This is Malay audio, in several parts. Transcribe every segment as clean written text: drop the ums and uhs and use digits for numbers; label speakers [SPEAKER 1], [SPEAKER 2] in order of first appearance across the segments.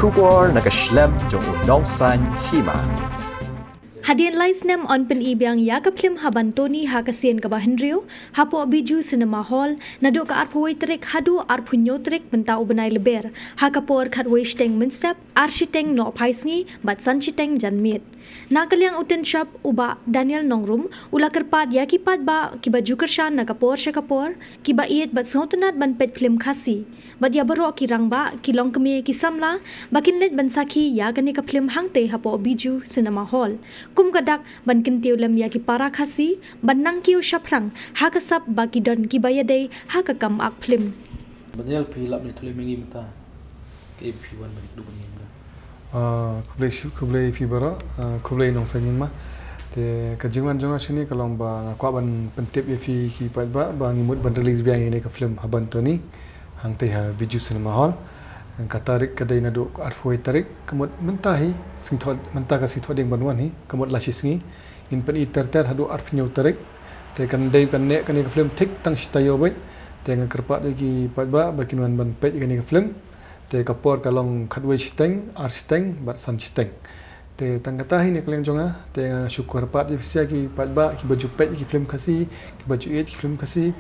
[SPEAKER 1] Shubor Snem jong unong san Hima.
[SPEAKER 2] Hadien lai Snem on pen Biang ya ka Phlim Haban Toni ha ka sien ka bahenriu hapo Bijou cinema hall Naduh ka arphuai Tarik hadu arphunyo Tarik benta ubenai Lber ha ka por khatwei steng minstep architeng no phaisngi bat sanchiteng janmit nakaliang uten shop uba Daniel Nongrum ula kerpat ya ki pat ba ki baju kershan na kapor shakapor ki ba iet bat sautanat ban pet Phlim khasi bat ya baro ki rangba ki long keme ki samla bakin let ban sakhi ya gani ka Phlim hangte hapo Bijou cinema hall kum kadak ban kintiu lem ya ki para khasi ban nang kiu shaprang ha ka sap ba ki don ki bayade ha ka kam ak Phlim
[SPEAKER 3] Banyak filap ni tulis mengi mata ke P1 balik du mengi mata
[SPEAKER 4] kublai fi bara kublai nong sangin ma te kajingan jonga sini kalau ba ngakwa ban pentip ya fi ki pat ba ngimut ban release Biang ini ke Phlim Haban Toni hang te ha Bijou cinema hall ka Tarik kadai Naduh arfoi Tarik kemut mentahi singthod mentah ka singthod ding banwan hi kemut lasisngi in pen iter hadu arfnyo Tarik te kan dei kan nek kan ke Phlim tik tang stayo bai te ngakerpat ki pat ba bakinwan ban pet kan ke Phlim te kapor kalong khatwei steng arsteng bat san steng te tangkatahi ni kaleng jonga te syukur pat sia ki pat ba ki baju pet ki Phlim kasi ki baju et ki Phlim kasi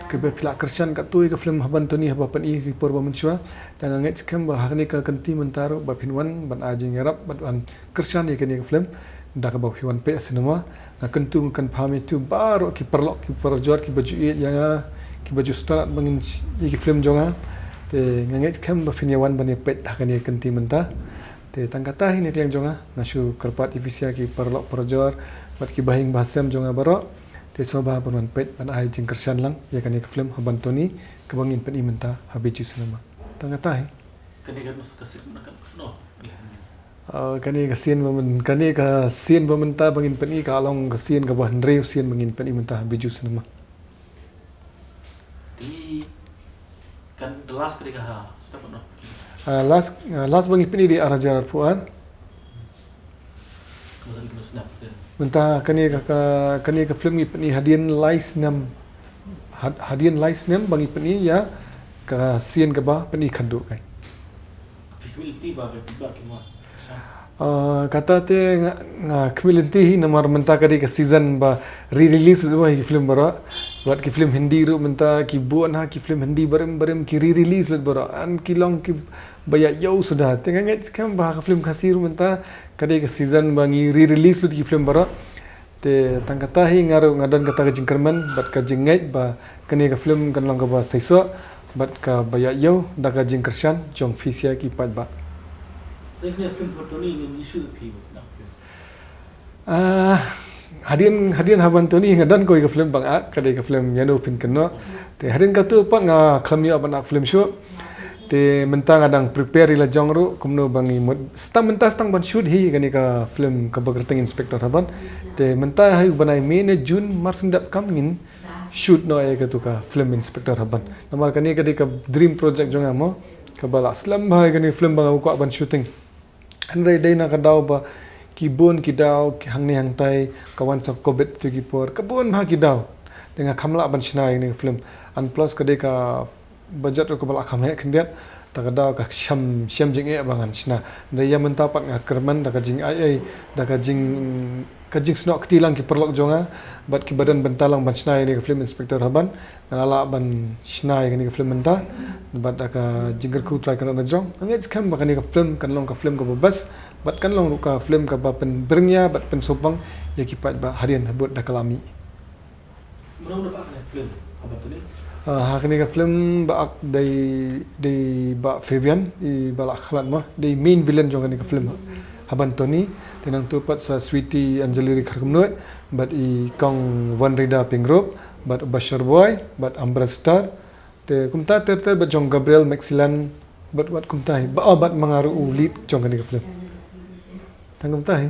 [SPEAKER 4] ke pila kersan kat tu ke Phlim Haban Toni haba pen i ki por ba mensua tang nget skam ba hakni ka kanti mentaro ba pinwan ban ajing yarap bat an kersan ni ke Phlim dak ba pinwan pe sinema na kentu kan phame tu baro ki perlok ki perjor ki baju et yang ki baju strat bangin ki Phlim jonga te nganget kam ba finyawan bani pet hakani kanti menta te tangkata hi nekleng jonga ngasu kerpat ifisia ki perlok perjor bat ki bahing bahasam jonga baro te soba ban pet ban ai jing kersan lang ya kani ke Phlim Haban Toni ke bangin pen imenta habiji sunama tangkata hi
[SPEAKER 3] kani kan kasih nak no
[SPEAKER 4] kani ka sien bamenta bangin pen i kalong ka sien ka ban reu sien bangin pen imenta habiji sunama
[SPEAKER 3] ini kan the last ketika sudah pernah
[SPEAKER 4] last bangin pen i di arajar puan
[SPEAKER 3] kemudian kita snap
[SPEAKER 4] mentah kani ka Phlim pen i Hadien lai Snem Hadien lai Snem bangi pen i ya ka sien ka ba pen i khandu kai
[SPEAKER 3] ability ba kima
[SPEAKER 4] kata te nga community hi namar menta kadi ka season ba re-release do hi Phlim bara buat ki Phlim Hindi ru menta ki buat ha ki Phlim Hindi barem ki re-release let bara an ki long ki baya yo sudah tengah nget kam ba ka Phlim khasir menta kadi ka season bangi re-release lu ki Phlim bara te tangkata hi ngaru ngadan kata ka jingkerman bat ka jinget ba kani ka Phlim kan long ka ba saiso bat ka baya yo da ka jingkersan jong fisia ki pat ba
[SPEAKER 3] ini Phlim Haban ini isu pi
[SPEAKER 4] Hadien Haban Toni ngadan ko ka Phlim bang ak kadai ka Phlim yano pin keno te hadien ka tu pat nga khamio ban ak Phlim show te mentang adang prepare ila jongru kumno bangi stang ban shoot hi kani ka Phlim ka bagerteng inspector Haban te mentang hai banai Mei June marsindap kamingin shoot no ay ka tu ka Phlim inspector Haban namar kani kadai ka dream project jonga mo ka bala slam bhai kani Phlim bang ko ban shooting anrai dai na ka daw ba kibun ki daw hangni hangtai kawan sa kobet tu ki por kabun bha ki daw dengan khamla ban snai ni Phlim an plus kadai ka budget ko bala kham he khndiat ta ka daw ka sham jing e bangan sna dai ya menta pat nga kerman da ka jing ai da ka jing snok tilang ki perlok jonga bat ki badan bentalang ban snai ni Phlim inspector Haban ngala ban snai ni Phlim menta bat da ka jingger ku try kan na jong anget kam ba kan ka Phlim kan long ka Phlim ka bas bat kan long ka Phlim ka ba pen bernya bat pen sopang ya ki pat ba Hadien habut da kalami
[SPEAKER 3] mana dapat Phlim Haban Toni
[SPEAKER 4] hakni ka Phlim ba ak dai ba Fabian i bala khalat ma dai main villain jong ni ka Phlim Haban Toni tenang tu pat sa Sweetie Anjali kharkumnot bat i kong Van Rida Pingrop bat Bashar Boy bat Ambra Star te kumta ter bat Jong Gabriel Maxilan bat kumta bat mangaru lead jong ni ka Phlim tangkum tahi